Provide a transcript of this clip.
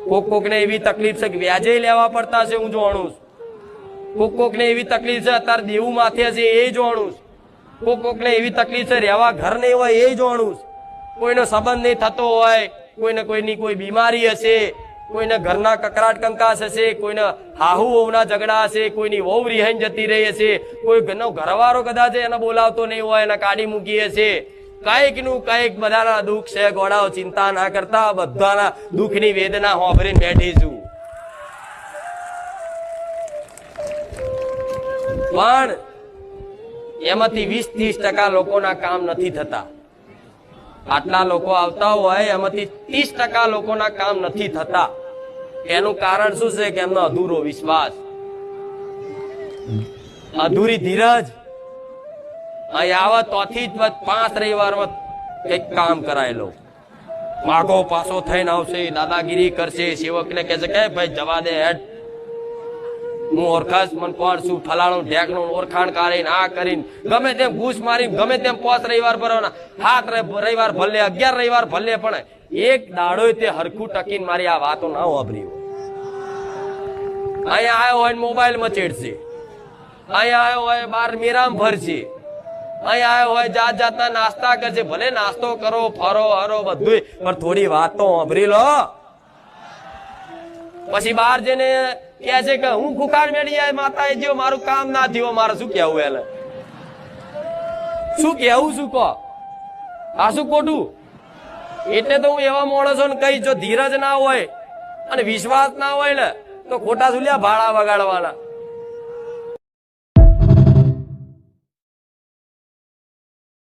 કોક ને એવી તકલીફ છે કે વ્યાજે લેવા પડતા છે, હું જાણું છું. કોક ને એવી તકલીફ છે અત્યારે દેવું માથે છે, એ જાણું છું. કોક ને એવી તકલીફ છે રહેવા ઘર નહીં હોય, એ જાણું છું. કોઈનો સંબંધ નહીં થતો હોય, કોઈને કોઈની કોઈ બીમારી હશે, કોઈને ઘરના કકરાટ કંકાસ હશે, કોઈને હાહુ વહુના ઝઘડા હશે, કોઈની વહુ રિહાઈને જતી રહી હશે, કોઈ ઘરવાળો કદાચ એને બોલાવતો નહીં હોય, એને કાઢી મૂકી હશે. કઈક નું કઈક બધાના દુઃખ છે. ગોળાઓ ચિંતા ના કરતા, બધાના દુઃખની વેદના હોંભરીને બેઠી છું. પણ એમાંથી 20-30% લોકોના કામ નથી થતા. આટલા લોકો આવતા હોય એમાંથી 30% લોકોના કામ નથી થતા. એનું કારણ શું છે કે એમનો અધૂરો વિશ્વાસ, અધૂરી ધીરજ. અહીં આવે તોથી જ 5 રવિવારમાં કઈક કામ કરાયેલો, માગો પાછો થઈને આવશે, દાદાગીરી કરશે, સેવકને કહે છે કે ભાઈ જવા દે હેડ, હું ઓળખાશ, મને કોણ છું, ફલાણું ઢેકણું ઓળખાણ કરીને આ કરીને ગમે તેમ ઘૂસ મારી ગમે તેમ 5 રવિવાર ભરવાના, 7 રવિવાર ભલે, 11 રવિવાર ભલે, પણ એક દાડો તે હરખું ટકીને મારી આ વાતો ના વાપરી હોય. અહીંયા આવ્યો હોય મોબાઈલ માં ચેડશે, અહીંયા આવ્યો હોય બાર મેરામ ભરશે, અહીંયા આવ્યો હોય જાત જાતના નાસ્તા કરશે. ભલે નાસ્તો કરો, ફરો હરો બધું, પણ થોડી વાત તો વાપરી લો. પછી બહાર જઈને કે છે કે હું ખુખાર મેળી જાય માતા જો મારું કામ ના થયું, મારે શું કેવું? એટલે શું કેવું? શું કહો? આ શું ખોટું? એટલે તો હું એવા માણસો ને કહીશ, જો ધીરજ ના હોય અને વિશ્વાસ ના હોય ને તો ખોટા શું લ્યા ભાડા વગાડવાના.